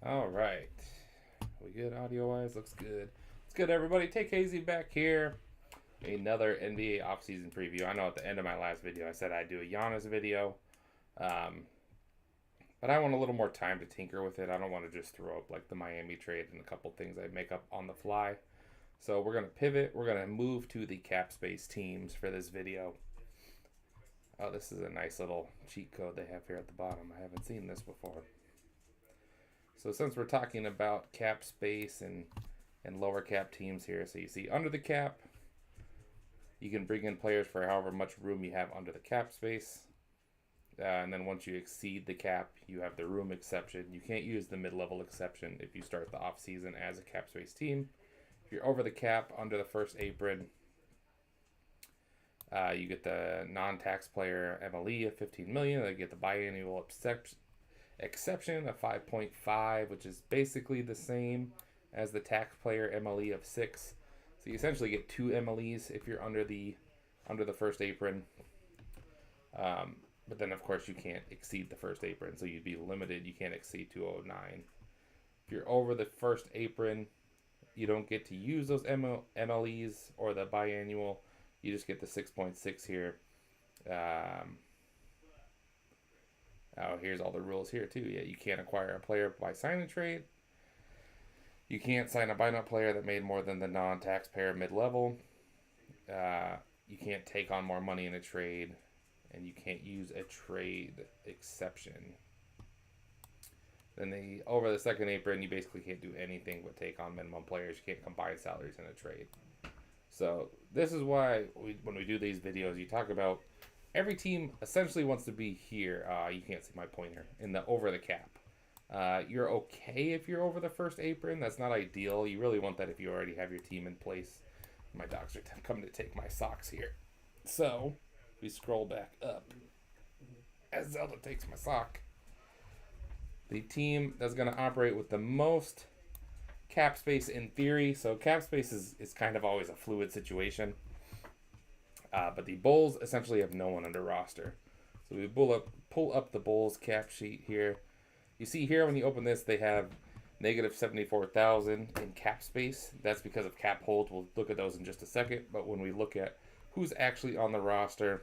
All right. We good audio wise? Looks good. It's good, everybody. Take Hazy back here. Another NBA offseason preview. I know at the end of my last video I said I'd do a Giannis video. Um, but I want a little more time to tinker with it. I don't want to just throw up like the Miami trade and a couple things I make up on the fly. So we're going to pivot. We're going to move to the cap space teams for this video. Oh, this is a nice little cheat code they have here at the bottom. I haven't seen this before. So since we're talking about cap space and lower cap teams here, so you see under the cap, you can bring in players for however much room you have under the cap space. And then once you exceed the cap, you have the room exception. You can't use the mid-level exception if you start the offseason as a cap space team. If you're over the cap under the first apron, you get the non-tax player MLE of $15 million. You get the biannual exception of 5.5, which is basically the same as the tax player MLE of 6. So you essentially get 2 MLEs if you're under the first apron. But then of course you can't exceed the first apron, so you'd be limited. You can't exceed 209. If you're over the first apron, you don't get to use those MLEs or the biannual. You just get the 6.6 here. Oh, here's all the rules here too. Yeah, you can't acquire a player by sign and trade. You can't sign a buy-now player that made more than the non-taxpayer mid-level. You can't take on more money in a trade, and you can't use a trade exception. Then over the second apron, you basically can't do anything but take on minimum players. You can't combine salaries in a trade. So this is why when we do these videos, you talk about every team essentially wants to be here. You can't see my pointer in the over the cap. You're okay if you're over the first apron. That's not ideal. You really want that if you already have your team in place. My dogs are coming to take my socks here. So we scroll back up as Zelda takes my sock. The team that's going to operate with the most cap space in theory. So cap space is kind of always a fluid situation. But the Bulls essentially have no one under roster. So we pull up the Bulls cap sheet here. You see here when you open this, they have negative 74,000 in cap space. That's because of cap holds. We'll look at those in just a second. But when we look at who's actually on the roster,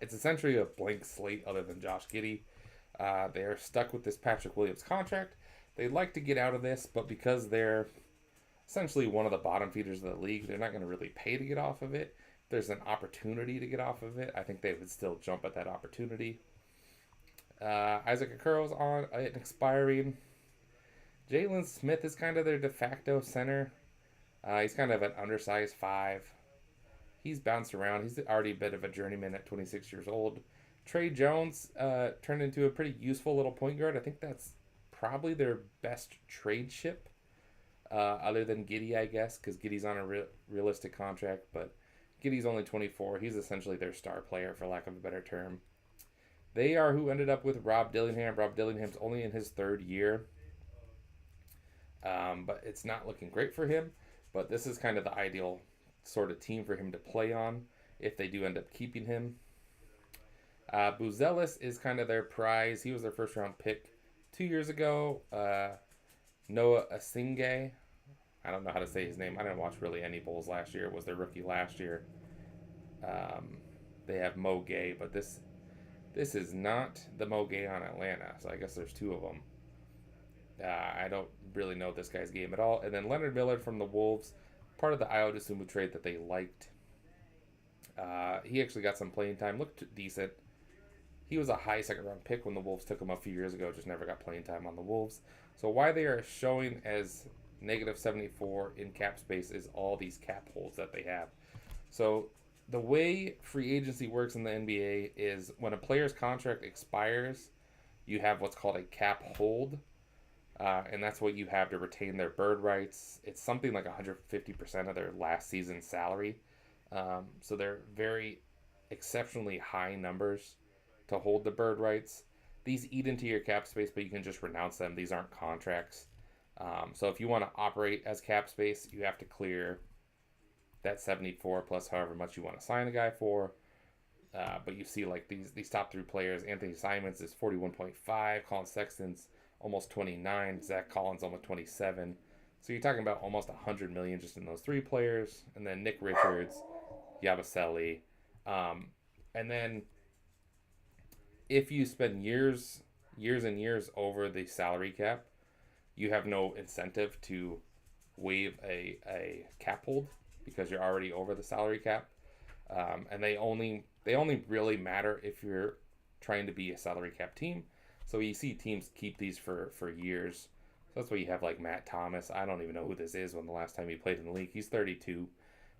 it's essentially a blank slate other than Josh Giddey. They're stuck with this Patrick Williams contract. They'd like to get out of this, but because they're essentially one of the bottom feeders of the league, they're not going to really pay to get off of it. If there's an opportunity to get off of it, I think they would still jump at that opportunity. Isaac Okoro's on an expiring. Jalen Smith is kind of their de facto center. He's kind of an undersized 5. He's bounced around. He's already a bit of a journeyman at 26 years old. Trey Jones turned into a pretty useful little point guard. I think that's probably their best trade ship, other than Giddey, I guess, because Giddey's on a realistic contract, but Giddey's only 24. He's essentially their star player, for lack of a better term. They are who ended up with Rob Dillingham. Rob Dillingham's only in his 3rd year, but it's not looking great for him. But this is kind of the ideal sort of team for him to play on if they do end up keeping him. Buzelis is kind of their prize. He was their first-round pick 2 years ago. Noah Asingay. I don't know how to say his name. I didn't watch really any Bulls last year. It was their rookie last year. They have Mo Gay, but this is not the Mo Gay on Atlanta, so I guess there's 2 of them. I don't really know this guy's game at all. And then Leonard Miller from the Wolves, part of the Ayo Dosunmu trade that they liked. He actually got some playing time, looked decent. He was a high second-round pick when the Wolves took him a few years ago, just never got playing time on the Wolves. So why they are showing as negative 74 in cap space is all these cap holds that they have. So the way free agency works in the NBA is when a player's contract expires, you have what's called a cap hold, and that's what you have to retain their bird rights. It's something like 150% of their last season's salary. So they're very exceptionally high numbers to hold the bird rights. These eat into your cap space, but you can just renounce them. These aren't contracts. So if you want to operate as cap space, you have to clear that 74 plus however much you want to sign a guy for. But you see like these top 3 players. Anthony Simons is 41.5. Colin Sexton's almost 29. Zach Collins almost 27. So you're talking about almost 100 million just in those three players, and then Nick Richards, Yabusele, and then if you spend years and years over the salary cap, you have no incentive to waive a cap hold because you're already over the salary cap, and they only really matter if you're trying to be a salary cap team. So you see teams keep these for years. So that's why you have like Matt Thomas. I don't even know who this is when the last time he played in the league. He's 32.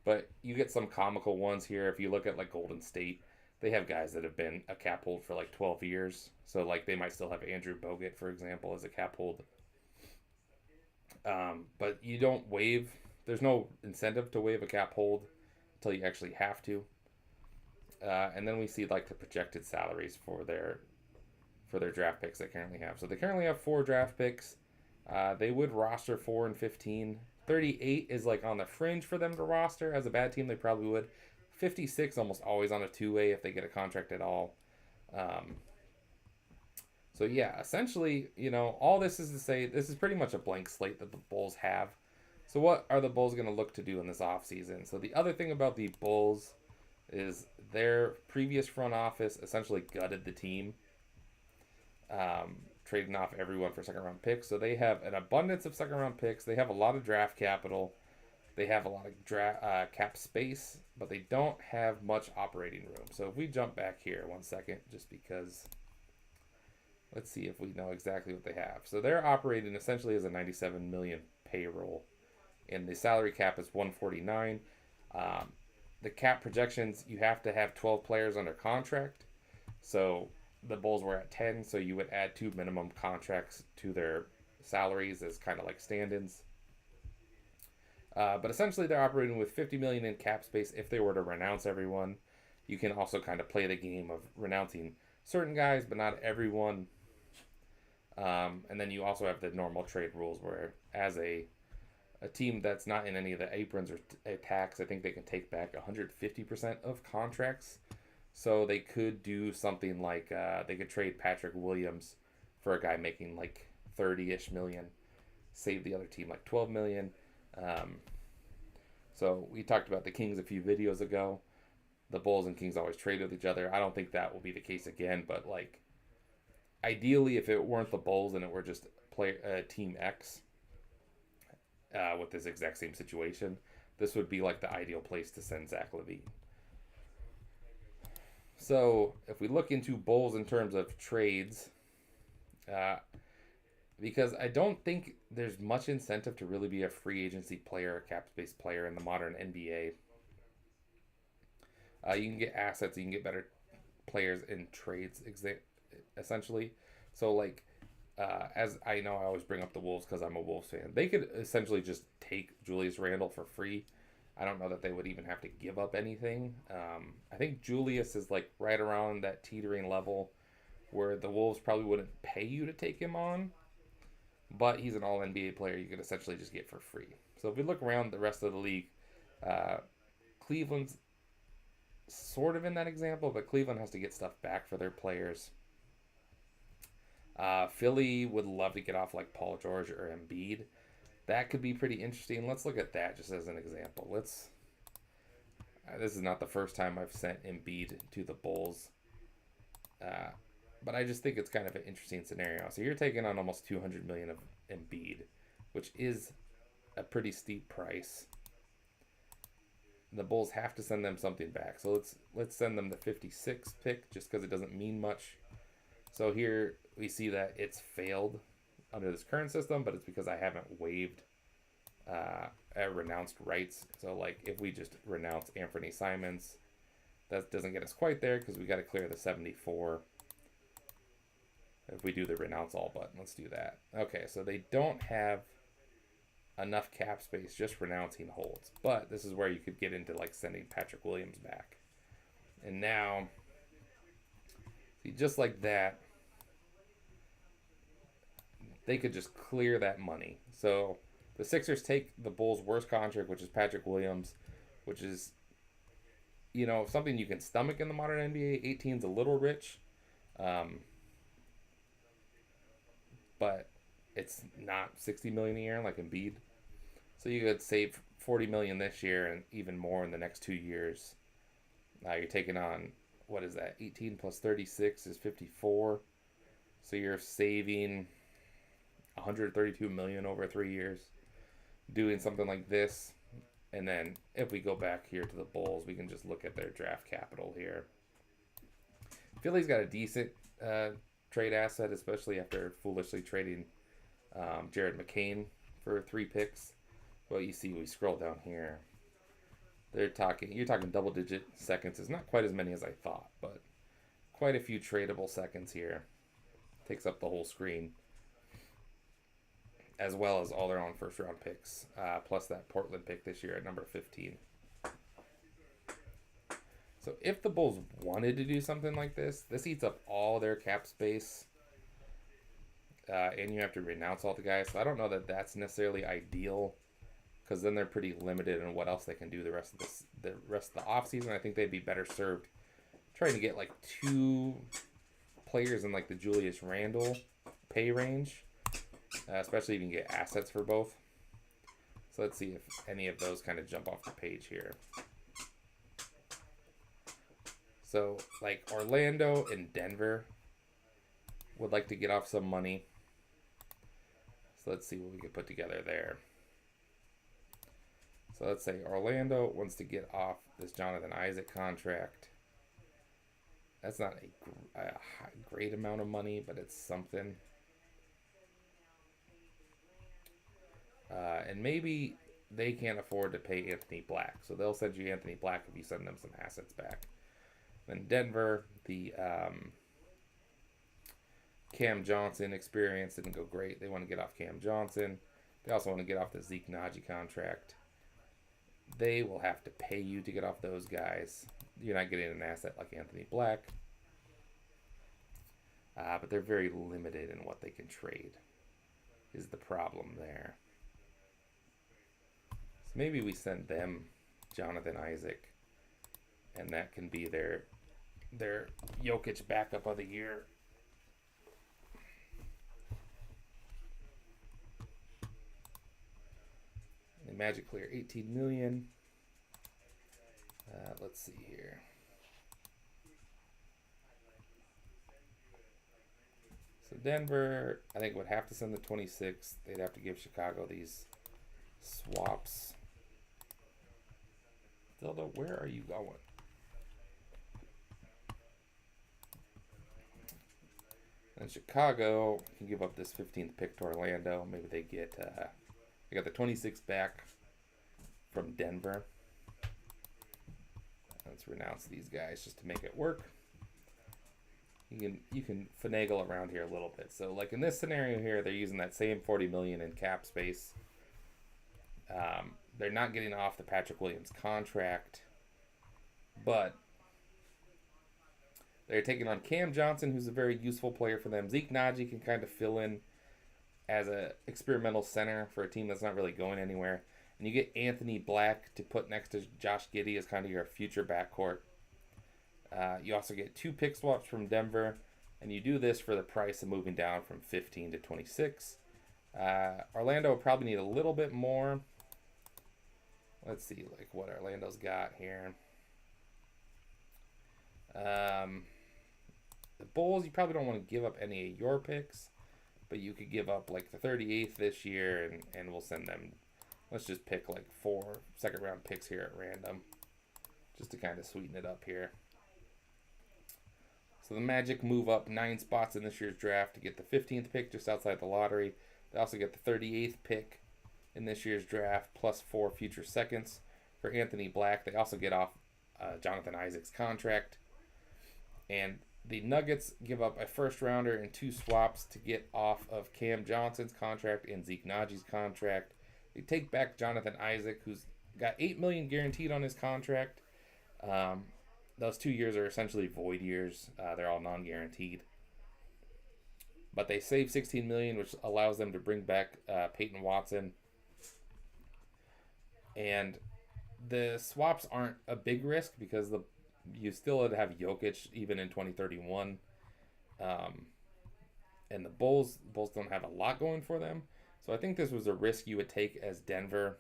But you get some comical ones here. If you look at like Golden State, they have guys that have been a cap hold for like 12 years. So like they might still have Andrew Bogut, for example, as a cap hold. But you don't waive. There's no incentive to waive a cap hold until you actually have to. And then we see like the projected salaries for their draft picks they currently have. So they currently have 4 draft picks. They would roster 4 and 15. 38 is like on the fringe for them to roster. As a bad team, they probably would. 56 almost always on a two-way if they get a contract at all. So yeah, essentially, all this is to say this is pretty much a blank slate that the Bulls have. So what are the Bulls going to look to do in this offseason? So the other thing about the Bulls is their previous front office essentially gutted the team, trading off everyone for second-round picks. So they have an abundance of second-round picks. They have a lot of draft capital. They have a lot of cap space, but they don't have much operating room. So if we jump back here 1 second, just because, let's see if we know exactly what they have. So they're operating essentially as a 97 million payroll, and the salary cap is 149. The cap projections, you have to have 12 players under contract. So the Bulls were at 10, so you would add 2 minimum contracts to their salaries as kind of like stand-ins. But essentially, they're operating with 50 million in cap space if they were to renounce everyone. You can also kind of play the game of renouncing certain guys, but not everyone. And then you also have the normal trade rules where, as a team that's not in any of the aprons or attacks, I think they can take back 150% of contracts. So they could do something like they could trade Patrick Williams for a guy making like 30-ish million, save the other team like 12 million. So we talked about the Kings a few videos ago. The Bulls and Kings always trade with each other. I don't think that will be the case again, but like ideally, if it weren't the Bulls and it were just Team X with this exact same situation, this would be like the ideal place to send Zach LaVine. So if we look into Bulls in terms of trades, because I don't think there's much incentive to really be a free agency player, a cap space player in the modern NBA. You can get assets, you can get better players in trades, essentially. So like, as I know, I always bring up the Wolves because I'm a Wolves fan. They could essentially just take Julius Randle for free. I don't know that they would even have to give up anything. I think Julius is like right around that teetering level where the Wolves probably wouldn't pay you to take him on, but he's an all-NBA player you could essentially just get for free. So if we look around the rest of the league, Cleveland's sort of in that example, but Cleveland has to get stuff back for their players. Philly would love to get off like Paul George or Embiid. That could be pretty interesting. Let's look at that just as an example. This is not the first time I've sent Embiid to the Bulls, but I just think it's kind of an interesting scenario. So you're taking on almost 200 million of Embiid, which is a pretty steep price. The Bulls have to send them something back. So let's send them the 56 pick just because it doesn't mean much. So here we see that it's failed under this current system, but it's because I haven't waived renounced rights. So like if we just renounce Anthony Simons, that doesn't get us quite there because we got to clear the 74. If we do the renounce all button, let's do that. Okay, so they don't have enough cap space just renouncing holds, but this is where you could get into like sending Patrick Williams back. And now, see, just like that, they could just clear that money. So the Sixers take the Bulls' worst contract, which is Patrick Williams, which is, something you can stomach in the modern NBA. 18's a little rich. But it's not 60 million a year like Embiid. So you could save 40 million this year and even more in the next 2 years. You're taking on, what is that? 18 plus 36 is 54. So you're saving 132 million over 3 years doing something like this. And then if we go back here to the Bulls, we can just look at their draft capital here. Philly's got a decent trade asset, especially after foolishly trading Jared McCain for 3 picks. Well, you see, we scroll down here. You're talking double-digit seconds. It's not quite as many as I thought, but quite a few tradable seconds here. Takes up the whole screen, as well as all their own first-round picks, plus that Portland pick this year at number 15. So if the Bulls wanted to do something like this eats up all their cap space, and you have to renounce all the guys. So I don't know that that's necessarily ideal, because then they're pretty limited in what else they can do the rest of the offseason. I think they'd be better served trying to get like 2 players in like the Julius Randle pay range, especially if you can get assets for both. So let's see if any of those kind of jump off the page here. So like Orlando and Denver would like to get off some money. So let's see what we can put together there. So let's say Orlando wants to get off this Jonathan Isaac contract. That's not a great amount of money, but it's something. And maybe they can't afford to pay Anthony Black. So they'll send you Anthony Black if you send them some assets back. Then Denver, the Cam Johnson experience didn't go great. They want to get off Cam Johnson. They also want to get off the Zeke Naji contract. They will have to pay you to get off those guys. You're not getting an asset like Anthony Black. But they're very limited in what they can trade, is the problem there. So maybe we send them Jonathan Isaac, and that can be their Jokic backup of the year. The Magic clear 18 million. Let's see here. So Denver, I think, would have to send the 26. They'd have to give Chicago these swaps. Dildo, where are you going? And Chicago can give up this 15th pick to Orlando. Maybe they get they got the 26 back from Denver. Let's renounce these guys just to make it work. You can finagle around here a little bit. So like in this scenario here, they're using that same 40 million in cap space. They're not getting off the Patrick Williams contract, but they're taking on Cam Johnson, who's a very useful player for them. Zeke Naji can kind of fill in as a experimental center for a team that's not really going anywhere. And you get Anthony Black to put next to Josh Giddey as kind of your future backcourt. You also get 2 pick swaps from Denver, and you do this for the price of moving down from 15 to 26. Orlando will probably need a little bit more. Let's see, like what Orlando's got here. The Bulls, you probably don't want to give up any of your picks, but you could give up like the 38th this year, and we'll send them. Let's just pick like 4 second-round picks here at random, just to kind of sweeten it up here. So the Magic move up 9 spots in this year's draft to get the 15th pick just outside the lottery. They also get the 38th pick in this year's draft, plus 4 future seconds for Anthony Black. They also get off Jonathan Isaac's contract. And the Nuggets give up a first-rounder and 2 swaps to get off of Cam Johnson's contract and Zeke Naji's contract. They take back Jonathan Isaac, who's got $8 million guaranteed on his contract. Those 2 years are essentially void years. They're all non-guaranteed. But they save $16 million, which allows them to bring back Peyton Watson. And the swaps aren't a big risk because you still have Jokic even in 2031. And And the Bulls don't have a lot going for them. So I think this was a risk you would take as Denver.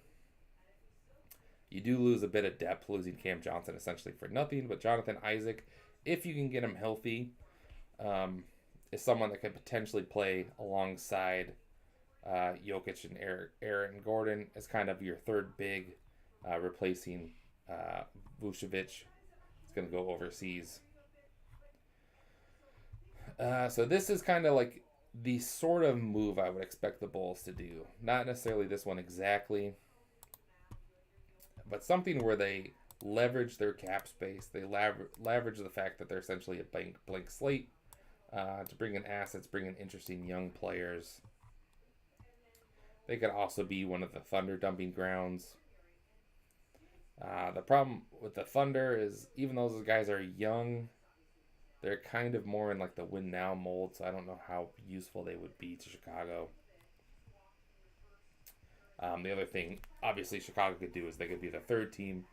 You do lose a bit of depth, losing Cam Johnson essentially for nothing. But Jonathan Isaac, if you can get him healthy, is someone that could potentially play alongside Jokic and Aaron Gordon as kind of your third big, replacing Vucevic. It's going to go overseas. So this is kind of like the sort of move I would expect the Bulls to do. Not necessarily this one exactly, but something where they leverage their cap space. They leverage the fact that they're essentially a blank slate to bring in assets, bring in interesting young players. They could also be one of the Thunder dumping grounds. The problem with the Thunder is even though those guys are young, they're kind of more in like the win now mold, so I don't know how useful they would be to Chicago. The other thing, obviously, Chicago could do is they could be the third team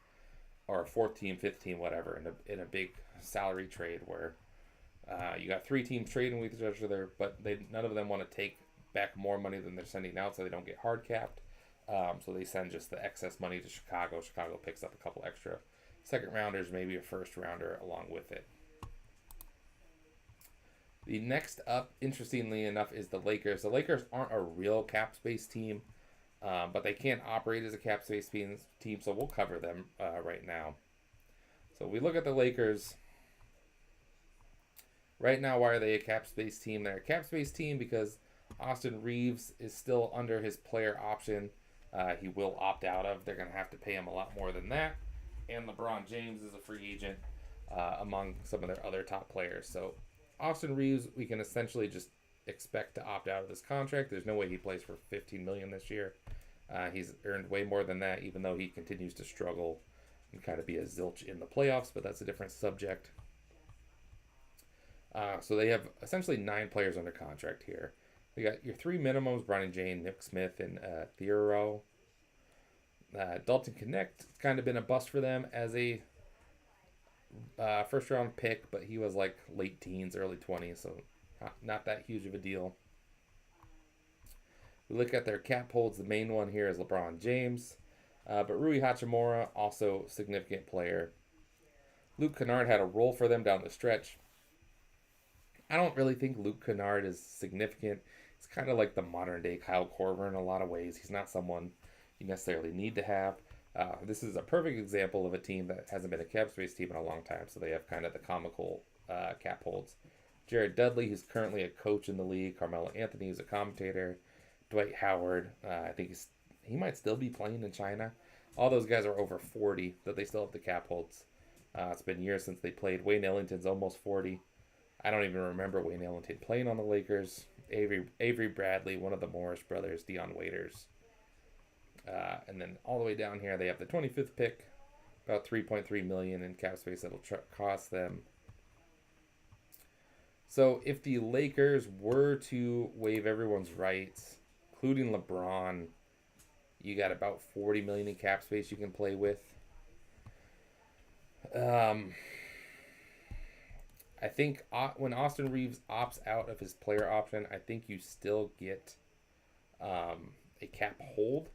or fourth team, fifth team, whatever, in a big salary trade where you got three teams trading with each other, but none of them want to take back more money than they're sending out, so they don't get hard capped. So they send just the excess money to Chicago. Chicago picks up a couple extra second rounders, maybe a first rounder along with it. The next up, interestingly enough, is the Lakers. The Lakers aren't a real cap space team, but they can operate as a cap space team, so we'll cover them right now. So we look at the Lakers. Right now, why are they a cap space team? They're a cap space team because Austin Reeves is still under his player option. He will opt out of. They're going to have to pay him a lot more than that. And LeBron James is a free agent among some of their other top players. So Austin Reeves, we can essentially just expect to opt out of this contract. There's no way he plays for $15 million this year. He's earned way more than that, even though he continues to struggle and kind of be a zilch in the playoffs, but that's a different subject. So they have essentially 9 players under contract here. You got your 3 minimums: Bronny James, Nick Smith, and Theodore. Dalton Connect kind of been a bust for them as a first round pick, but he was like late teens, early 20s, so not that huge of a deal. We look at their cap holds. The main one here is LeBron James, but Rui Hachimura, also significant player. Luke Kennard had a role for them down the stretch. I don't really think Luke Kennard is significant. He's kind of like the modern day Kyle Korver in a lot of ways. He's not someone you necessarily need to have. This is a perfect example of a team that hasn't been a cap space team in a long time, so they have kind of the comical cap holds. Jared Dudley, who's currently a coach in the league. Carmelo Anthony, who's a commentator. Dwight Howard, I think he might still be playing in China. All those guys are over 40, but they still have the cap holds. It's been years since they played. Wayne Ellington's almost 40. I don't even remember Wayne Ellington playing on the Lakers. Avery Bradley, one of the Morris brothers, Dion Waiters. And then all the way down here, they have the 25th pick, about $3.3 million in cap space that'll cost them. So if the Lakers were to waive everyone's rights, including LeBron, you got about $40 million in cap space you can play with. I think when Austin Reeves opts out of his player option, I think you still get a cap hold.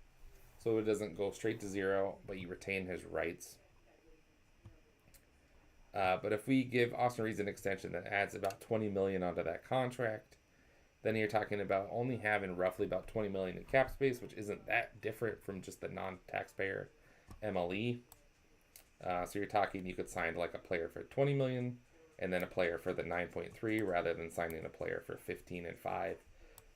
So it doesn't go straight to zero, but you retain his rights. But if we give Austin Reeves an extension that adds about $20 million onto that contract, then you're talking about only having roughly about $20 million in cap space, which isn't that different from just the non-taxpayer MLE. So you're talking you could sign like a player for $20 million and then a player for the 9.3 rather than signing a player for 15 and 5.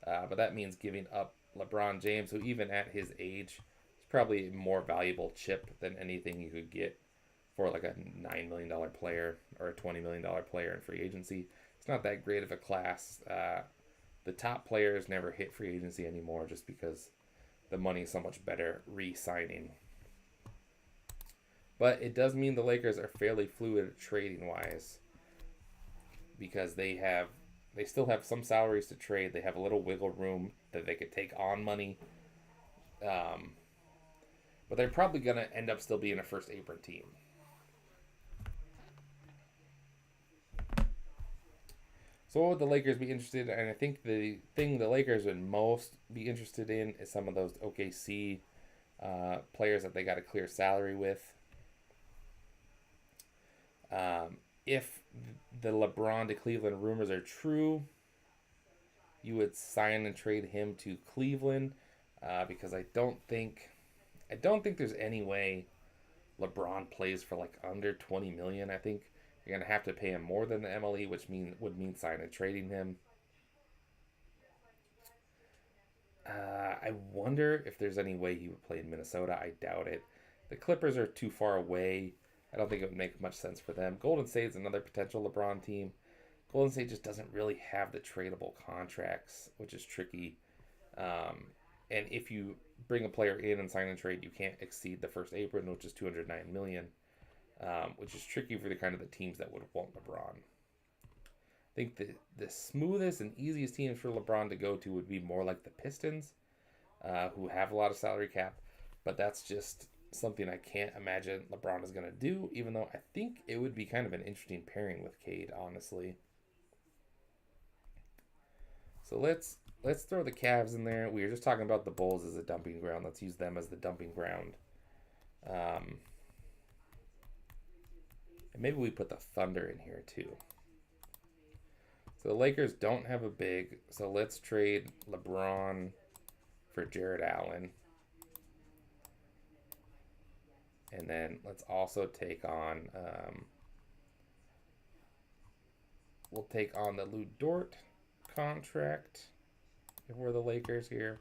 But that means giving up LeBron James, who even at his age is probably a more valuable chip than anything you could get for like a $9 million player or a $20 million player in free agency. It's not that great of a class. The top players never hit free agency anymore just because the money is so much better re-signing. But it does mean the Lakers are fairly fluid trading-wise because they still have some salaries to trade. They have a little wiggle room that they could take on money. But they're probably going to end up still being a first apron team. So what would the Lakers be interested in? And I think the thing the Lakers would most be interested in is some of those OKC players that they got a clear salary with. If the LeBron to Cleveland rumors are true, you would sign and trade him to Cleveland because I don't think there's any way LeBron plays for like under 20 million. I think you're gonna have to pay him more than the MLE, which would mean signing and trading him. I wonder if there's any way he would play in Minnesota. I doubt it. The Clippers are too far away. I don't think it would make much sense for them. Golden State's another potential LeBron team. Golden State just doesn't really have the tradable contracts, which is tricky. And if you bring a player in and sign and trade, you can't exceed the first apron, which is 209 million, which is tricky for the kind of the teams that would want LeBron. I think the smoothest and easiest teams for LeBron to go to would be more like the Pistons, who have a lot of salary cap, but that's just something I can't imagine LeBron is going to do, even though I think it would be kind of an interesting pairing with Cade, honestly. So let's throw the Cavs in there. We were just talking about the Bulls as a dumping ground. Let's use them as the dumping ground. And maybe we put the Thunder in here too. So the Lakers don't have a big, so let's trade LeBron for Jared Allen. And then let's also take on, we'll take on the Lou Dort contract if we're the Lakers here.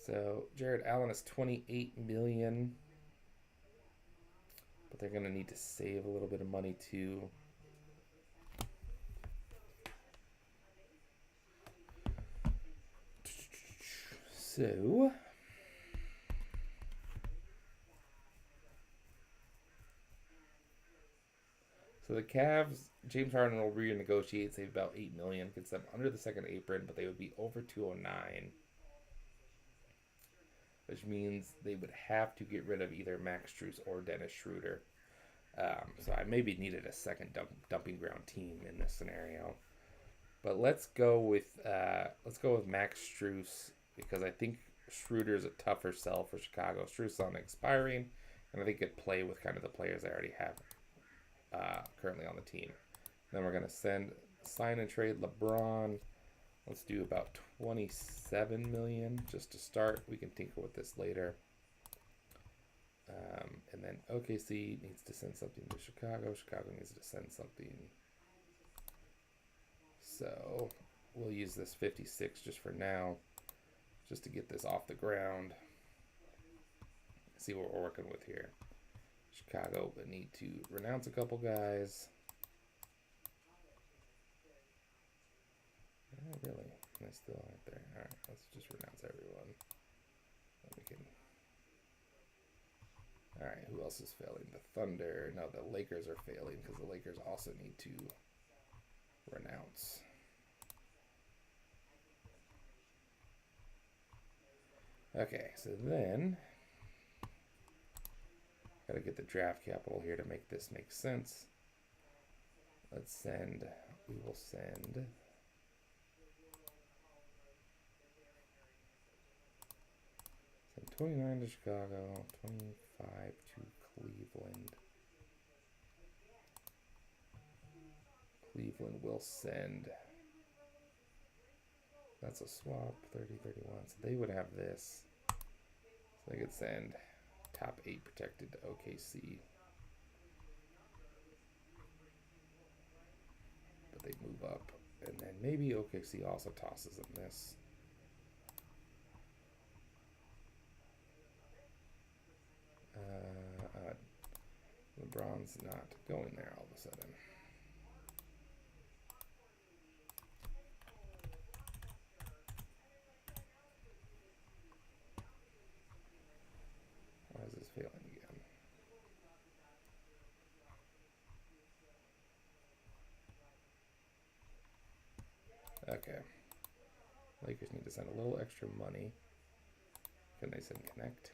So Jared Allen is 28 million, but they're going to need to save a little bit of money too. So the Cavs, James Harden will renegotiate, save about $8 million, gets them under the second apron, but they would be over 209, which means they would have to get rid of either Max Strus or Dennis Schroeder. So I maybe needed a second dumping ground team in this scenario, but let's go with Max Strus because I think Schroeder is a tougher sell for Chicago. Strus on expiring, and I think could play with kind of the players I already have currently on the team. Then we're gonna sign and trade LeBron. Let's do about 27 million just to start. We can tinker with this later. And then OKC needs to send something to Chicago. Chicago needs to send something. So we'll use this 56 just for now, just to get this off the ground. See what we're working with here. Chicago would need to renounce a couple guys. Oh, really? They still aren't there. All right, let's just renounce everyone. Then we can. All right, who else is failing? The Thunder. No, the Lakers are failing because the Lakers also need to renounce. Okay, so then gotta get the draft capital here to make this make sense. We will send 29 to Chicago, 25 to Cleveland. Cleveland will send, that's a swap, 30, 31. So they would have this. So they could send top 8 protected to OKC. But they move up. And then maybe OKC also tosses them this. LeBron's not going there all of a sudden. Why is this failing again? Okay. Lakers need to send a little extra money. Can they send Connect?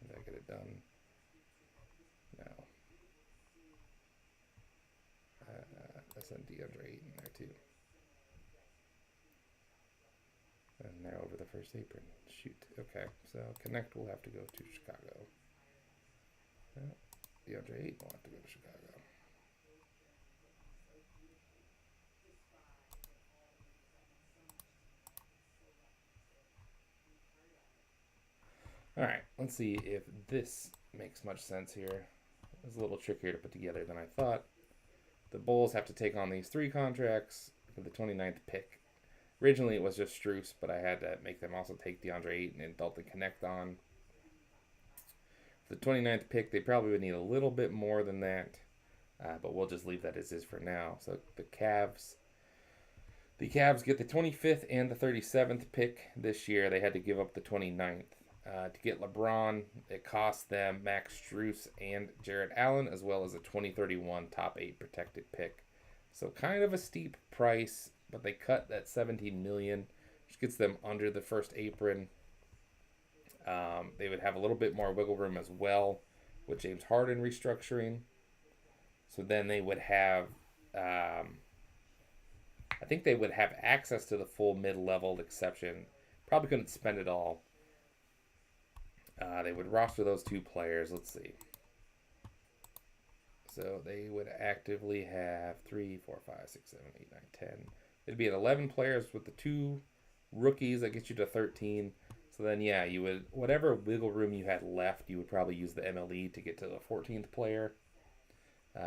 Did I get it done? No. I sent DeAndre Ayton there too. And now over the first apron. Shoot. Okay, so Connect will have to go to Chicago. DeAndre Ayton will have to go to Chicago. Alright, let's see if this makes much sense here. It's a little trickier to put together than I thought. The Bulls have to take on these 3 contracts for the 29th pick. Originally it was just Strus, but I had to make them also take DeAndre Ayton and Dalton Connect on. For the 29th pick, they probably would need a little bit more than that, but we'll just leave that as is for now. So the Cavs get the 25th and the 37th pick this year. They had to give up the 29th. To get LeBron, it cost them Max Strus and Jarrett Allen, as well as a 2031 top 8 protected pick. So kind of a steep price, but they cut that $17 million, which gets them under the first apron. They would have a little bit more wiggle room as well with James Harden restructuring. So then they would have, I think they would have access to the full mid-level exception. Probably couldn't spend it all. They would roster those 2 players. Let's see. So they would actively have 3, 4, 5, 6, 7, 8, 9, 10. It'd be at 11 players with the 2 rookies that get you to 13. So then, yeah, you would, whatever wiggle room you had left, you would probably use the MLE to get to the 14th player.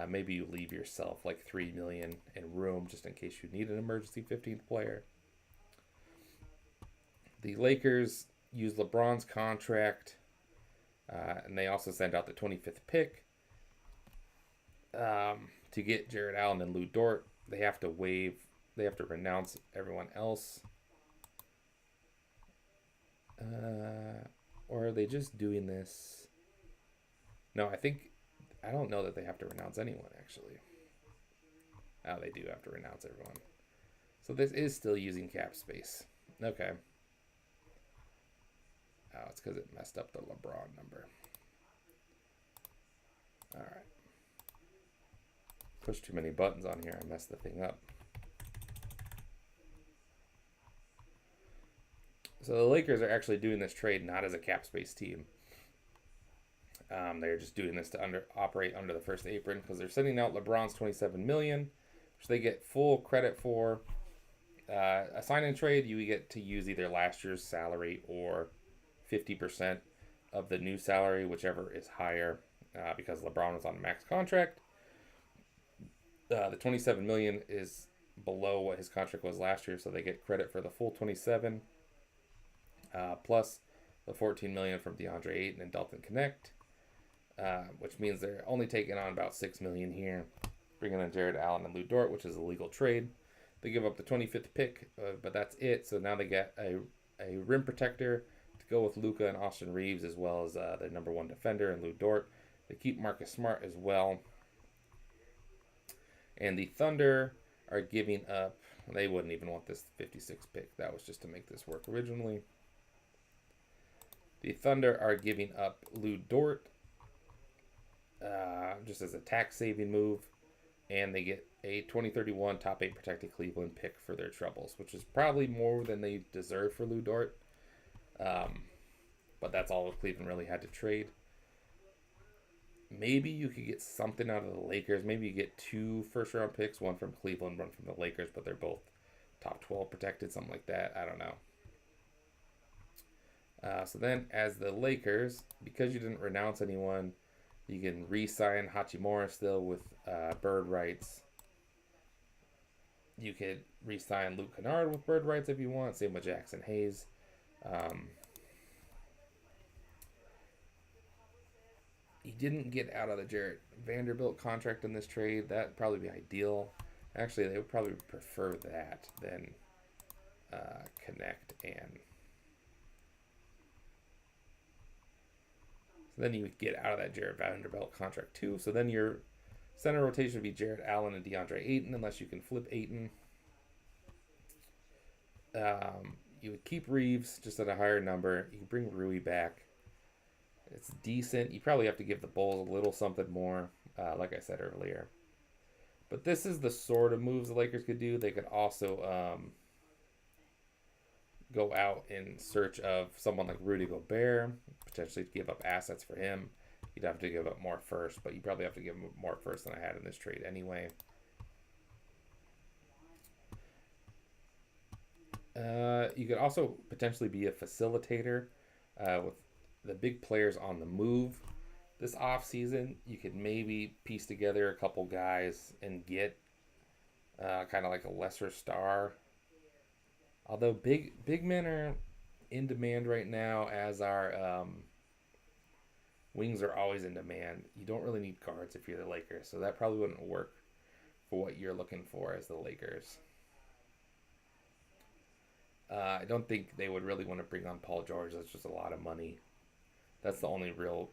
Maybe you leave yourself like $3 million in room just in case you need an emergency 15th player. The Lakers use LeBron's contract, and they also send out the 25th pick to get Jarrett Allen and Lou Dort. They have to renounce everyone else. Or are they just doing this? No, I don't know that they have to renounce anyone, actually. Oh, they do have to renounce everyone. So this is still using cap space. Okay. Oh, it's because it messed up the LeBron number. All right. Pushed too many buttons on here. I messed the thing up. So the Lakers are actually doing this trade not as a cap space team. They're just doing this to operate under the first apron because they're sending out LeBron's $27 million, which they get full credit for. A sign-in trade, you get to use either last year's salary or 50% of the new salary, whichever is higher, because LeBron was on a max contract. The $27 million is below what his contract was last year, so they get credit for the full 27, plus the $14 million from DeAndre Ayton and Dalton Connect, which means they're only taking on about $6 million here, bringing in Jarrett Allen and Lou Dort, which is a legal trade. They give up the 25th pick, but that's it. So now they get a rim protector to go with Luka and Austin Reeves, as well as their number 1 defender and Lou Dort. They keep Marcus Smart as well. And the Thunder are giving up, they wouldn't even want this 56th pick. That was just to make this work originally. The Thunder are giving up Lou Dort just as a tax-saving move. And they get a 2031 top 8 protected Cleveland pick for their troubles, which is probably more than they deserve for Lou Dort. But that's all Cleveland really had to trade. Maybe you could get something out of the Lakers. Maybe you get 2 first-round picks, one from Cleveland, one from the Lakers, but they're both top 12 protected, something like that. I don't know. So then, as the Lakers, because you didn't renounce anyone, you can re-sign Hachimura still with bird rights. You could re-sign Luke Kennard with bird rights if you want. Same with Jackson Hayes. He didn't get out of the Jarrett Vanderbilt contract in this trade. That'd probably be ideal. Actually, they would probably prefer that than Connect and... So then you would get out of that Jarrett Vanderbilt contract too. So then your center rotation would be Jarrett Allen and DeAndre Ayton, unless you can flip Ayton. You would keep Reeves just at a higher number. You can bring Rui back. It's decent. You probably have to give the Bulls a little something more, like I said earlier. But this is the sort of moves the Lakers could do. They could also go out in search of someone like Rudy Gobert, potentially give up assets for him. You'd have to give up more first, but you probably have to give him more first than I had in this trade anyway. You could also potentially be a facilitator with the big players on the move this offseason. You could maybe piece together a couple guys and get kind of like a lesser star. Although big men are in demand right now, as our wings are always in demand. You don't really need guards if you're the Lakers, so that probably wouldn't work for what you're looking for as the Lakers. I don't think they would really want to bring on Paul George. That's just a lot of money. That's the only real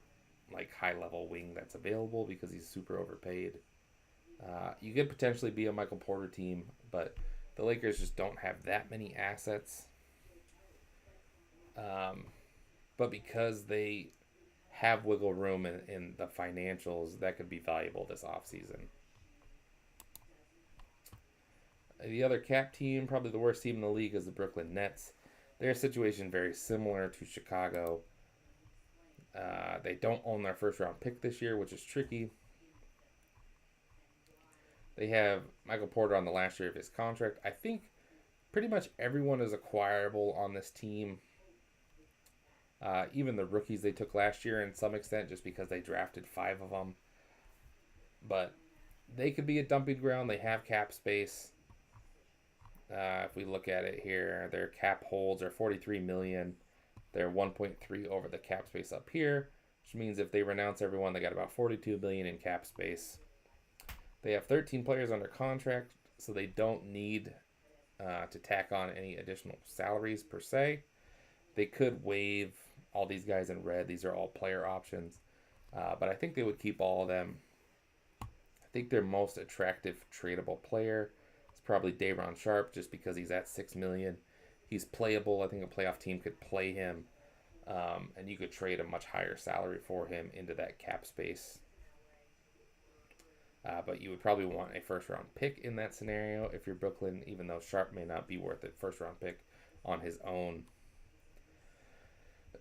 like high level wing that's available because he's super overpaid. You could potentially be a Michael Porter team, but the Lakers just don't have that many assets. But because they have wiggle room in the financials, that could be valuable this offseason. The other cap team, probably the worst team in the league, is the Brooklyn Nets. Their situation very similar to Chicago. They don't own their first round pick this year, which is tricky. They have Michael Porter on the last year of his contract. I think pretty much everyone is acquirable on this team. Even the rookies they took last year in some extent, just because they drafted 5 of them. But they could be a dumping ground. They have cap space. If we look at it here, their cap holds are $43 million. They're 1.3 over the cap space up here, which means if they renounce everyone, they got about $42 million in cap space. They have 13 players under contract, so they don't need to tack on any additional salaries per se. They could waive all these guys in red. These are all player options, but I think they would keep all of them. I think their most attractive tradable player is probably Day'Ron Sharpe, just because he's at $6 million. He's playable. I think a playoff team could play him, and you could trade a much higher salary for him into that cap space. But you would probably want a first-round pick in that scenario if you're Brooklyn, even though Sharpe may not be worth a first-round pick on his own.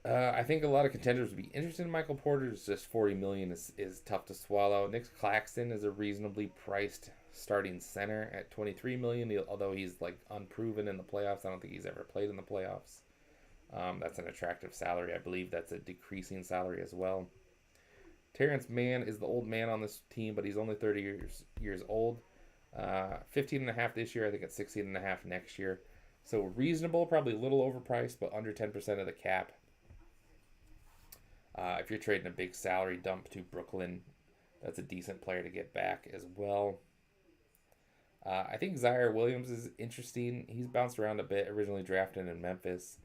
I think a lot of contenders would be interested in Michael Porter. It's just $40 million is tough to swallow. Nick Claxton is a reasonably priced starting center at $23 million, although he's like unproven in the playoffs. I don't think he's ever played in the playoffs. That's an attractive salary. I believe that's a decreasing salary as well. Terrence Mann is the old man on this team, but he's only 30 years old. 15.5 this year. I think it's 16.5 next year. So reasonable, probably a little overpriced, but under 10% of the cap. If you're trading a big salary dump to Brooklyn, that's a decent player to get back as well. I think Zaire Williams is interesting. He's bounced around a bit, originally drafted in Memphis.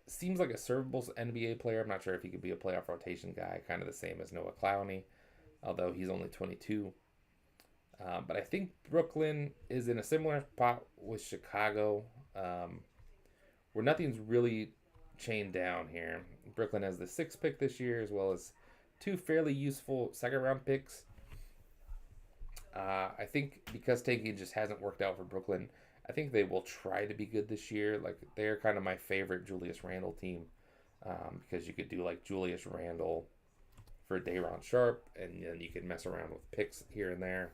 Seems like a servable NBA player. I'm not sure if he could be a playoff rotation guy, kind of the same as Noah Clowney, although he's only 22. But I think Brooklyn is in a similar spot with Chicago, where nothing's really chained down here. Brooklyn has the 6th pick this year, as well as 2 fairly useful second-round picks. I think because tanking just hasn't worked out for Brooklyn, I think they will try to be good this year. Like, they're kind of my favorite Julius Randle team, because you could do like Julius Randle for Day'Ron Sharpe, and then you can mess around with picks here and there.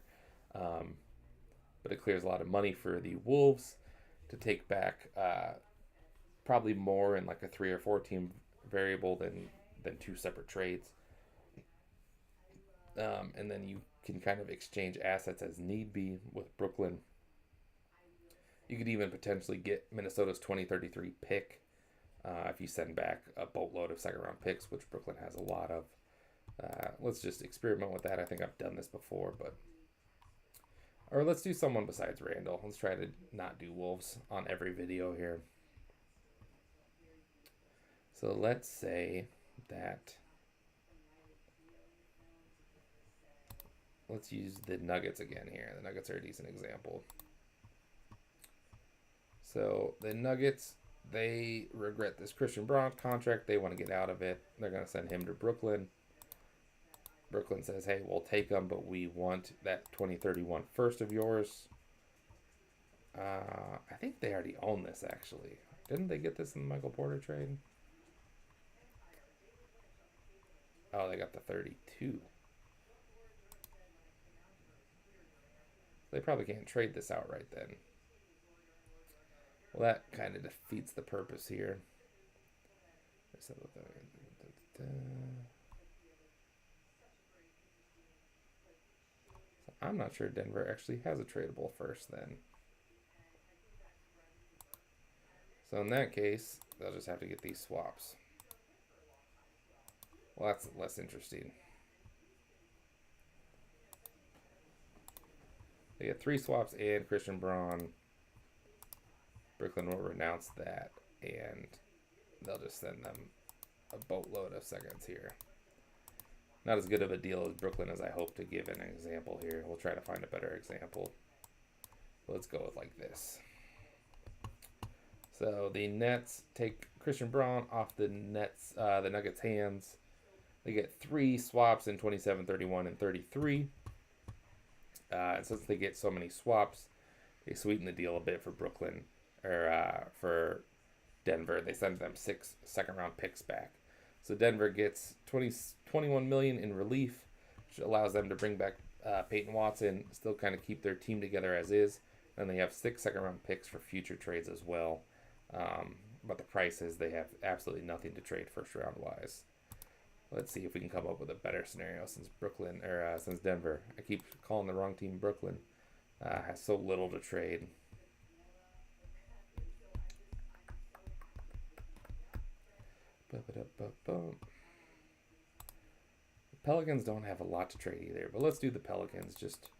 But it clears a lot of money for the Wolves to take back, probably more in like a 3 or 4 team variable than 2 separate trades. And then you can kind of exchange assets as need be with Brooklyn. You could even potentially get Minnesota's 2033 pick if you send back a boatload of second-round picks, which Brooklyn has a lot of. Let's just experiment with that. I think I've done this before, or let's do someone besides Randall. Let's try to not do Wolves on every video here. So let's say that, let's use the Nuggets again here. The Nuggets are a decent example. So the Nuggets, they regret this Christian Braun contract. They want to get out of it. They're going to send him to Brooklyn. Brooklyn says, hey, we'll take them, but we want that 2031 first of yours. I think they already own this, actually. Didn't they get this in the Michael Porter trade? Oh, they got the 32. They probably can't trade this outright then. Well, that kind of defeats the purpose here. So I'm not sure Denver actually has a tradable first then. So in that case, they'll just have to get these swaps. Well, that's less interesting. They get 3 swaps and Christian Braun. Brooklyn will renounce that, and they'll just send them a boatload of seconds here. Not as good of a deal as Brooklyn as I hope to give an example here. We'll try to find a better example. Let's go with like this. So the Nets take Christian Braun off the Nuggets' hands. They get 3 swaps in 27, 31, and 33. And since they get so many swaps, they sweeten the deal a bit for Brooklyn, or for Denver. They send them 6 second-round picks back. So Denver gets $21 million in relief, which allows them to bring back Peyton Watson, still kind of keep their team together as is. And they have 6 second-round picks for future trades as well. But the price is they have absolutely nothing to trade first-round wise. Let's see if we can come up with a better scenario since since Denver. I keep calling the wrong team Brooklyn. Has so little to trade. The Pelicans don't have a lot to trade either, but let's do the Pelicans just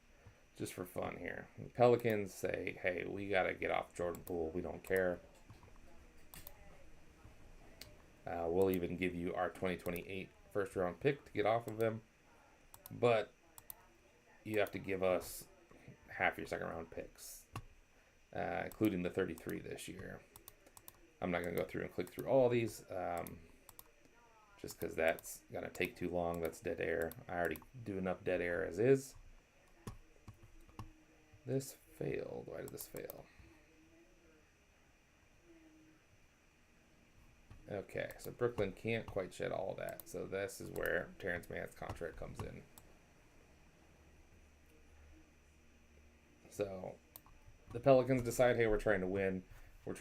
for fun here. The Pelicans say, hey, we got to get off Jordan Poole. We don't care. We'll even give you our 2028 first-round pick to get off of him, but you have to give us half your second-round picks, including the 33 this year. I'm not going to go through and click through all these, just because that's going to take too long. That's dead air. I already do enough dead air as is. This failed. Why did this fail? Okay, so Brooklyn can't quite shed all that. So this is where Terrence Mann's contract comes in. So the Pelicans decide, hey, we're trying to win. If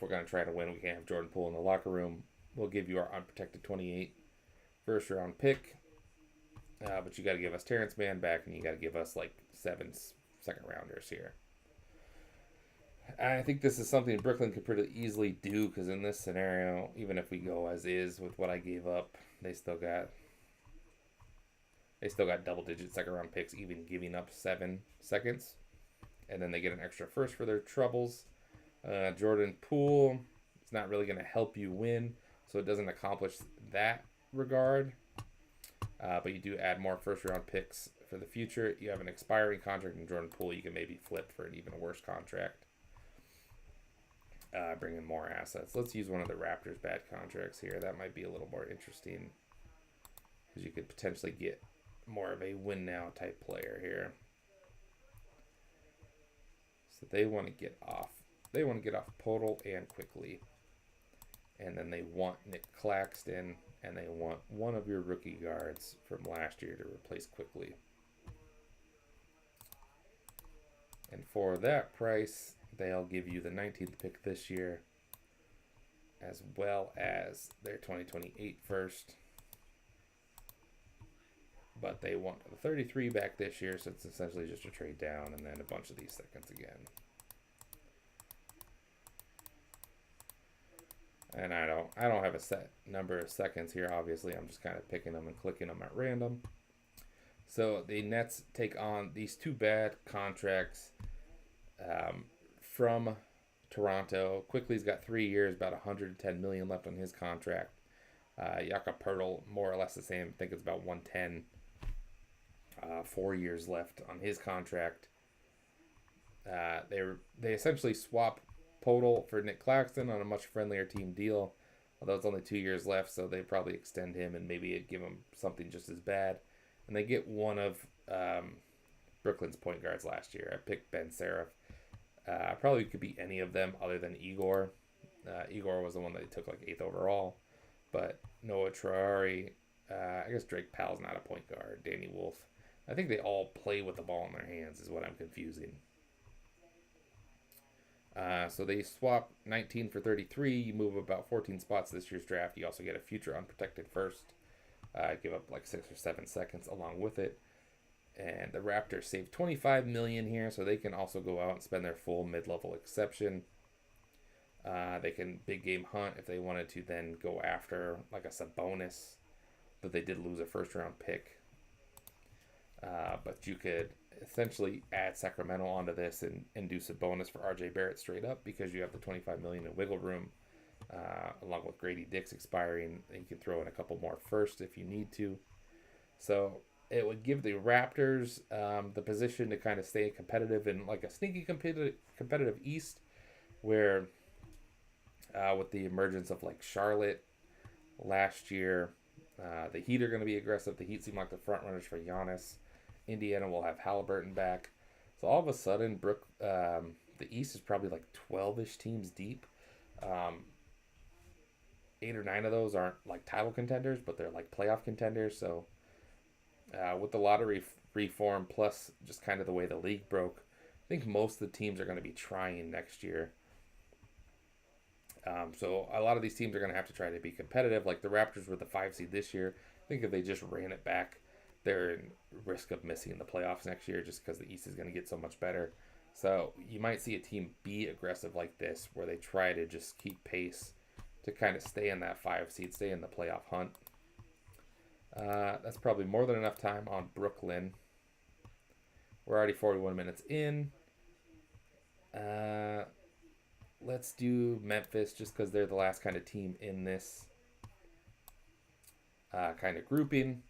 we're going to try to win, we can't have Jordan Poole in the locker room. We'll give you our unprotected 28 first-round pick. But you got to give us Terrence Mann back, and you got to give us like 7 second-rounders here. I think this is something Brooklyn could pretty easily do, because in this scenario, even if we go as is with what I gave up, they still got double-digit second-round picks, even giving up 7 seconds. And then they get an extra first for their troubles. Jordan Poole, it's not really going to help you win, so it doesn't accomplish that regard. But you do add more first-round picks for the future. You have an expiring contract in Jordan Poole you can maybe flip for an even worse contract. Bring in more assets. Let's use one of the Raptors' bad contracts here. That might be a little more interesting, because you could potentially get more of a win-now type player here. So they want to get off. They want to get off Podol and quickly. And then they want Nick Claxton, and they want one of your rookie guards from last year to replace quickly. And for that price, they'll give you the 19th pick this year, as well as their 2028 first. But they want the 33 back this year, so it's essentially just a trade down, and then a bunch of these seconds again. And I don't have a set number of seconds here, obviously. I'm just kind of picking them and clicking them at random. So the Nets take on these 2 bad contracts from Toronto. Quickly's got 3 years, about $110 million left on his contract. Jakob Poeltl, more or less the same. I think it's about 110. 4 years left on his contract. They essentially swap Podol for Nick Claxton on a much friendlier team deal. Although it's only 2 years left, so they probably extend him and maybe give him something just as bad. and they get one of Brooklyn's point guards last year. I picked Ben Seraph. Probably could be any of them other than Igor. Igor was the one that they took like 8th overall. But Noah Traore, I guess Drake Powell's not a point guard. Danny Wolf. I think they all play with the ball in their hands is what I'm confusing. So they swap 19 for 33. You move about 14 spots this year's draft. You also get a future unprotected first. Give up like 6 or 7 seconds along with it. And the Raptors save $25 million here, so they can also go out and spend their full mid-level exception. They can big game hunt if they wanted to then go after like a Sabonis, but they did lose a first-round pick. But you could essentially add Sacramento onto this and do Sabonis for RJ Barrett straight up because you have the $25 million in wiggle room, along with Grady Dix expiring. You can throw in a couple more first if you need to. So it would give the Raptors the position to kind of stay competitive in like a sneaky competitive East, where with the emergence of like Charlotte last year, the Heat are going to be aggressive. The Heat seem like the front runners for Giannis. Indiana will have Halliburton back. So all of a sudden, the East is probably like 12-ish teams deep. 8 or 9 of those aren't like title contenders, but they're like playoff contenders. So with the lottery reform plus just kind of the way the league broke, I think most of the teams are going to be trying next year. So a lot of these teams are going to have to try to be competitive. Like the Raptors were the 5 seed this year. I think if they just ran it back, they're in risk of missing the playoffs next year just because the East is going to get so much better. So you might see a team be aggressive like this where they try to just keep pace to kind of stay in that 5 seed, stay in the playoff hunt. That's probably more than enough time on Brooklyn. We're already 41 minutes in. Let's do Memphis just because they're the last kind of team in this kind of grouping.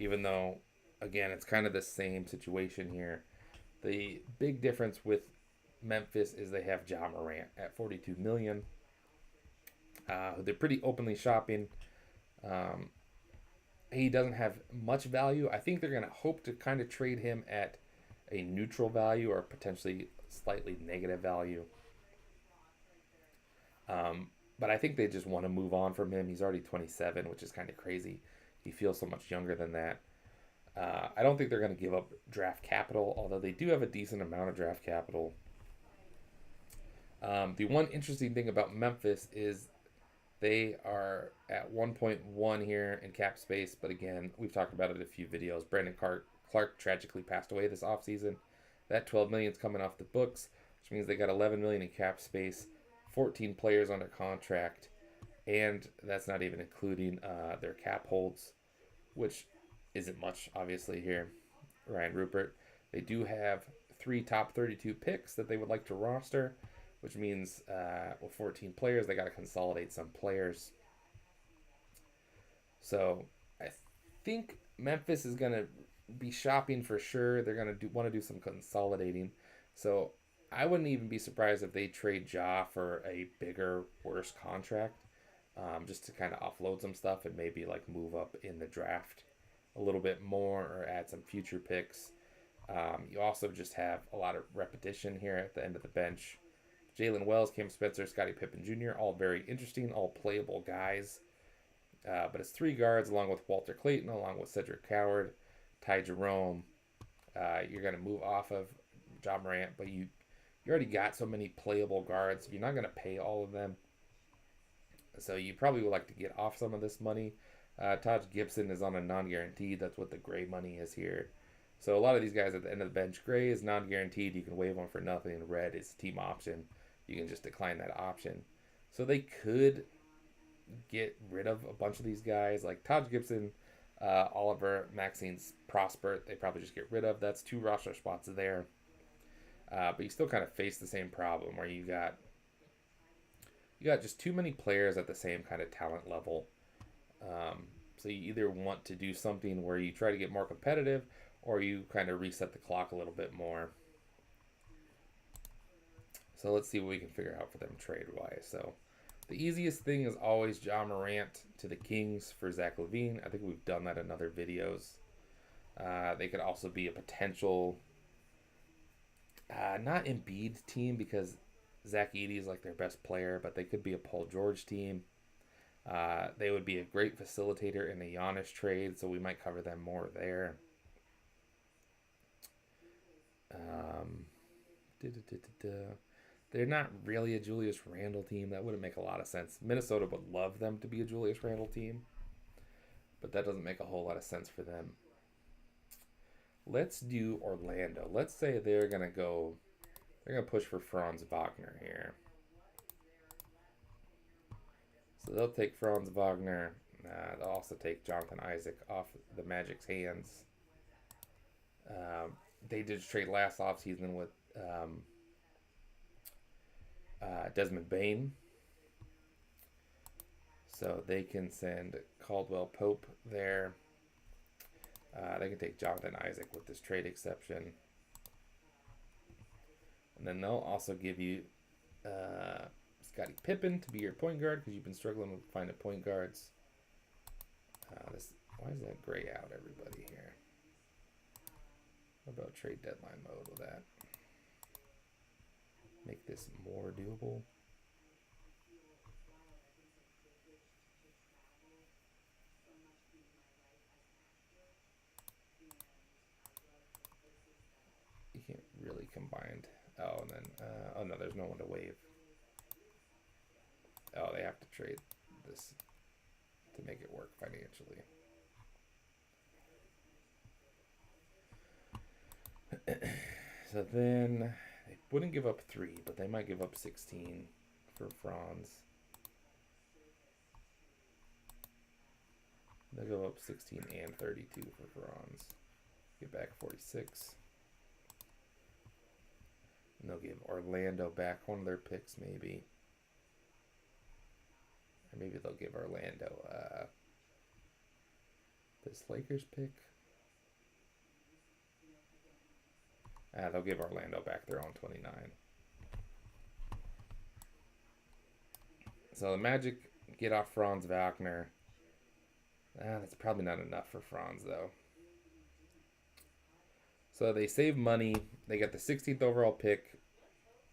Even though, again, it's kind of the same situation here. The big difference with Memphis is they have Ja Morant at $42 million. They're pretty openly shopping. He doesn't have much value. I think they're going to hope to kind of trade him at a neutral value or potentially slightly negative value. But I think they just want to move on from him. He's already 27, which is kind of crazy. He feels so much younger than that. I don't think they're going to give up draft capital, although they do have a decent amount of draft capital. The one interesting thing about Memphis is they are at 1.1 here in cap space, but again, we've talked about it in a few videos. Brandon Clark tragically passed away this offseason. That $12 million is coming off the books, which means they got $11 million in cap space, 14 players under contract, and that's not even including their cap holds, which isn't much, obviously, here. Ryan Rupert. They do have 3 top 32 picks that they would like to roster, which means with 14 players, they got to consolidate some players. So I think Memphis is going to be shopping for sure. They're going to want to do some consolidating. So I wouldn't even be surprised if they trade Ja for a bigger, worse contract, just to kind of offload some stuff and maybe like move up in the draft a little bit more or add some future picks. You also just have a lot of repetition here at the end of the bench. Jalen Wells, Cam Spencer, Scottie Pippen Jr., all very interesting, all playable guys. But it's 3 guards along with Walter Clayton, along with Cedric Coward, Ty Jerome. You're going to move off of Ja Morant, but you already got so many playable guards. You're not going to pay all of them. So you probably would like to get off some of this money. Taj Gibson is on a non-guaranteed. That's what the gray money is here. So a lot of these guys at the end of the bench, gray is non-guaranteed. You can waive them for nothing. And red is team option. You can just decline that option. So they could get rid of a bunch of these guys. Like Taj Gibson, Oliver, Maxine's Prosper. They probably just get rid of. That's 2 roster spots there. But you still kind of face the same problem where you got just too many players at the same kind of talent level. So you either want to do something where you try to get more competitive or you kind of reset the clock a little bit more. So let's see what we can figure out for them trade-wise. So the easiest thing is always Ja Morant to the Kings for Zach LaVine. I think we've done that in other videos. They could also be a potential, not Embiid team because Zach Edey is like their best player, but they could be a Paul George team. They would be a great facilitator in the Giannis trade, so we might cover them more there. They're not really a Julius Randle team. That wouldn't make a lot of sense. Minnesota would love them to be a Julius Randle team, but that doesn't make a whole lot of sense for them. Let's do Orlando. Let's say they're gonna push for Franz Wagner here. So they'll take Franz Wagner. They'll also take Jonathan Isaac off the Magic's hands. They did trade last offseason with Desmond Bane. So they can send Caldwell Pope there. They can take Jonathan Isaac with this trade exception. And then they'll also give you Scottie Pippen to be your point guard because you've been struggling with finding point guards. Why is that gray out, everybody, here? What about trade deadline mode with that? Make this more doable. You can't really combine. Oh, and then, oh no, there's no one to waive. Oh, they have to trade this to make it work financially. So then they wouldn't give up 3, but they might give up 16 for Franz. They'll go up 16 and 32 for Franz. Get back 46. And they'll give Orlando back one of their picks, maybe. Or maybe they'll give Orlando this Lakers pick. They'll give Orlando back their own 29. So the Magic get off Franz Wagner. That's probably not enough for Franz, though. So they save money. They get the 16th overall pick.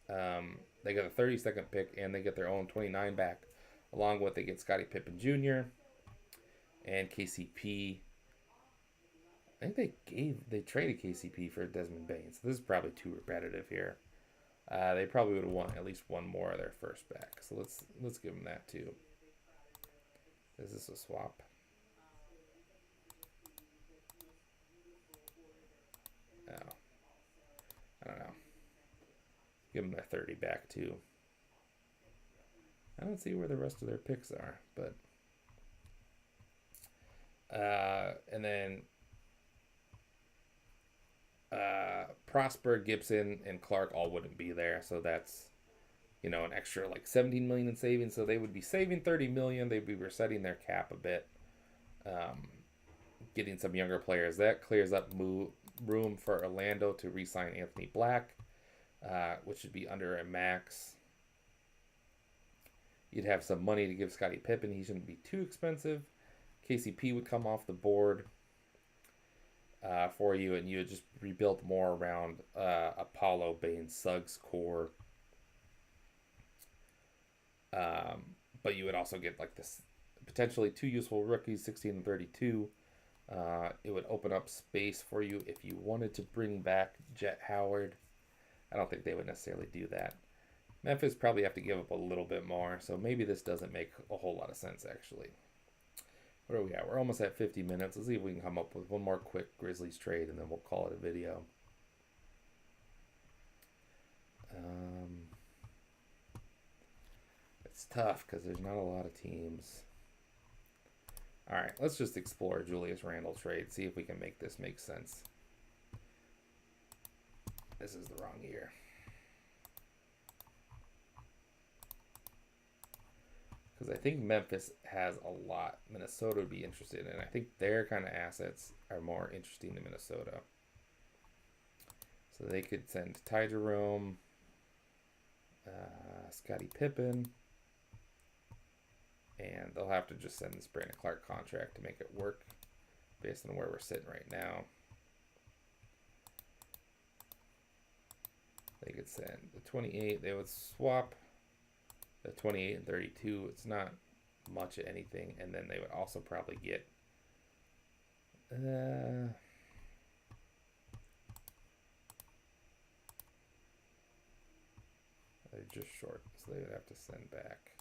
They get a 32nd pick, and they get their own 29 back. Along with they get Scottie Pippen Jr. and KCP. I think they traded KCP for Desmond Bane, so this is probably too repetitive here. They probably would have won at least one more of their first back, so let's give them that too. Is this a swap? No, I don't know. Give them their 30 back too. I don't see where the rest of their picks are, but and then Prosper, Gibson, and Clark all wouldn't be there, so that's an extra like 17 million in savings. So they would be saving 30 million. They'd be resetting their cap a bit, getting some younger players. That clears up room for Orlando to re-sign Anthony Black, which should be under a max. You'd have some money to give Scottie Pippen. He shouldn't be too expensive. KCP would come off the board for you, and you would just rebuild more around Apollo, Bane, Suggs core. But you would also get like this potentially 2 useful rookies, 16 and 32. It would open up space for you if you wanted to bring back Jet Howard. I don't think they would necessarily do that. Memphis probably have to give up a little bit more, so maybe this doesn't make a whole lot of sense actually. Where are we at? We're almost at 50 minutes. Let's see if we can come up with one more quick Grizzlies trade, and then we'll call it a video. It's tough because there's not a lot of teams. All right, let's just explore Julius Randle trade, see if we can make this make sense. This is the wrong year. Because I think Memphis has a lot Minnesota would be interested in. I think their kind of assets are more interesting than Minnesota. So they could send Ty Jerome, Scottie Pippen, and they'll have to just send this Brandon Clark contract to make it work based on where we're sitting right now. They could send the 28. They would swap the 28 and 32. It's not much of anything. And then they would also probably get... they're just short, so they would have to send back.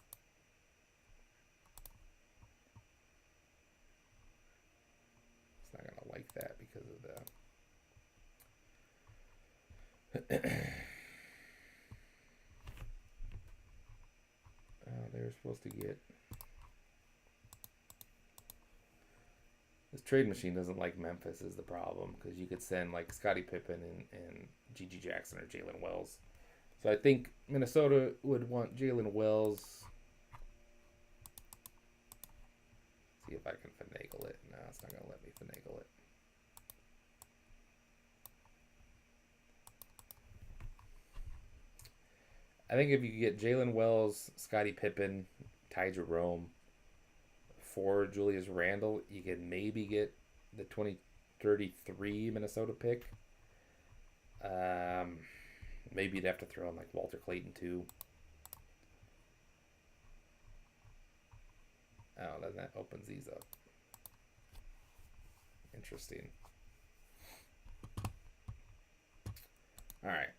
It's not going to like that because of the... they were supposed to get... This trade machine doesn't like Memphis is the problem, because you could send like Scottie Pippen and G.G. Jackson or Jalen Wells. So I think Minnesota would want Jalen Wells. See if I can finagle it. No, it's not going to let me finagle it. I think if you get Jalen Wells, Scottie Pippen, Ty Jerome for Julius Randle, you can maybe get the 2033 Minnesota pick. Maybe you'd have to throw in like Walter Clayton too. Oh, then that opens these up. Interesting. All right.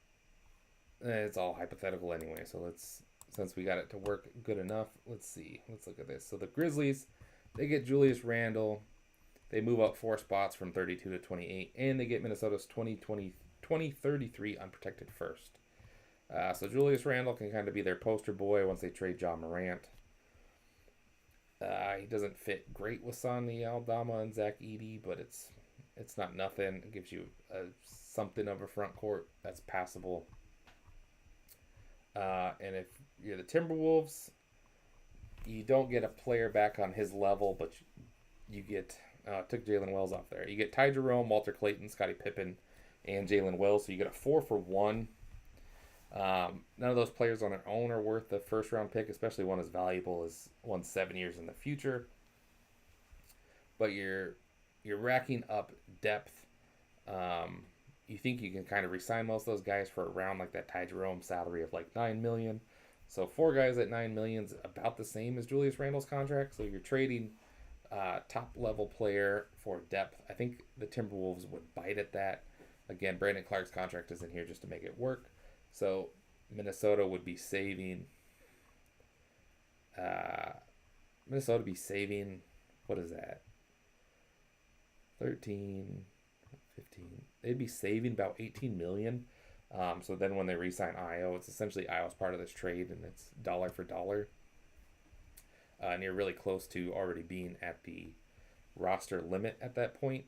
It's all hypothetical anyway, so since we got it to work good enough, let's see. Let's look at this. So the Grizzlies, they get Julius Randle. They move up 4 spots from 32 to 28, and they get Minnesota's 2033 unprotected first. So Julius Randle can kind of be their poster boy once they trade Ja Morant. He doesn't fit great with Sonny Aldama and Zach Edey, but it's not nothing. It gives you something of a front court that's passable. And if you're the Timberwolves, you don't get a player back on his level, but you get took Jalen Wells off there. You get Ty Jerome, Walter Clayton, Scottie Pippen, and Jalen Wells. So you get a 4-for-1. None of those players on their own are worth the first round pick, especially one as valuable as one 7 years in the future. But you're racking up depth. You think you can kind of re-sign most of those guys for around like that Ty Jerome salary of like $9 million. So 4 guys at $9 million is about the same as Julius Randle's contract. So you're trading top level player for depth. I think the Timberwolves would bite at that. Again, Brandon Clark's contract is in here just to make it work. So Minnesota would be saving. What is that? 13, 15. They'd be saving about $18 million. So then when they re-sign Io, it's essentially Io's part of this trade, and it's dollar for dollar. And you're really close to already being at the roster limit at that point.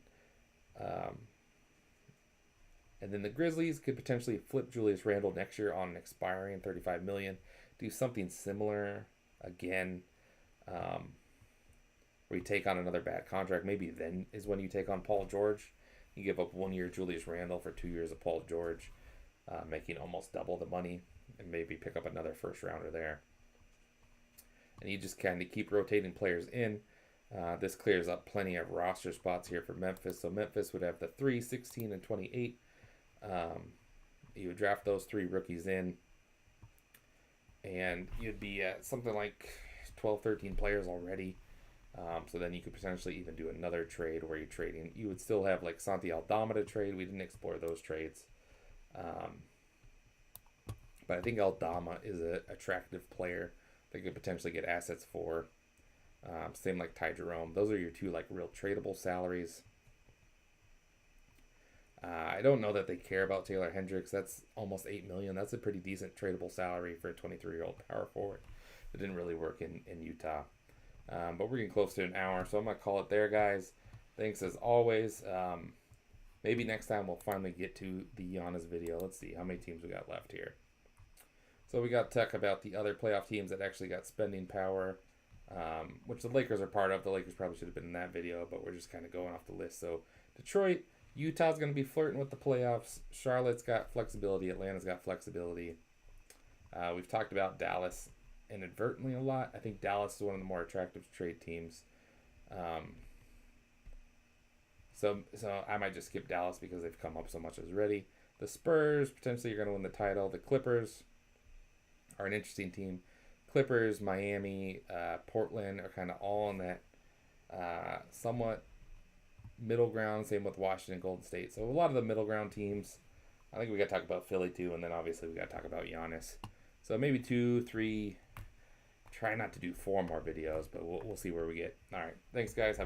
And then the Grizzlies could potentially flip Julius Randle next year on an expiring $35 million. Do something similar again, where you take on another bad contract. Maybe then is when you take on Paul George. You give up 1 year Julius Randle for 2 years of Paul George, making almost double the money, and maybe pick up another first rounder there. And you just kind of keep rotating players in. This clears up plenty of roster spots here for Memphis. So Memphis would have the 3, 16, and 28. You would draft those 3 rookies in, and you'd be at something like 12, 13 players already. So then you could potentially even do another trade where you're trading. You would still have like Santi Aldama to trade. We didn't explore those trades. But I think Aldama is an attractive player that could potentially get assets for. Same like Ty Jerome. Those are your 2 like real tradable salaries. I don't know that they care about Taylor Hendricks. That's almost $8 million. That's a pretty decent tradable salary for a 23-year-old power forward. It didn't really work in Utah. But we're getting close to an hour, so I'm going to call it there, guys. Thanks as always. Maybe next time we'll finally get to the Giannis video. Let's see how many teams we got left here. So we got to talk about the other playoff teams that actually got spending power, which the Lakers are part of. The Lakers probably should have been in that video, but we're just kind of going off the list. So Detroit, Utah's going to be flirting with the playoffs. Charlotte's got flexibility. Atlanta's got flexibility. We've talked about Dallas inadvertently a lot. I think Dallas is one of the more attractive trade teams. So I might just skip Dallas because they've come up so much already. The Spurs potentially are going to win the title. The Clippers are an interesting team. Clippers, Miami, Portland are kind of all in that somewhat middle ground. Same with Washington, Golden State. So a lot of the middle ground teams. I think we got to talk about Philly too, and then obviously we got to talk about Giannis. So maybe 2, 3. Try not to do 4 more videos, but we'll see where we get. All right, thanks guys. Have a good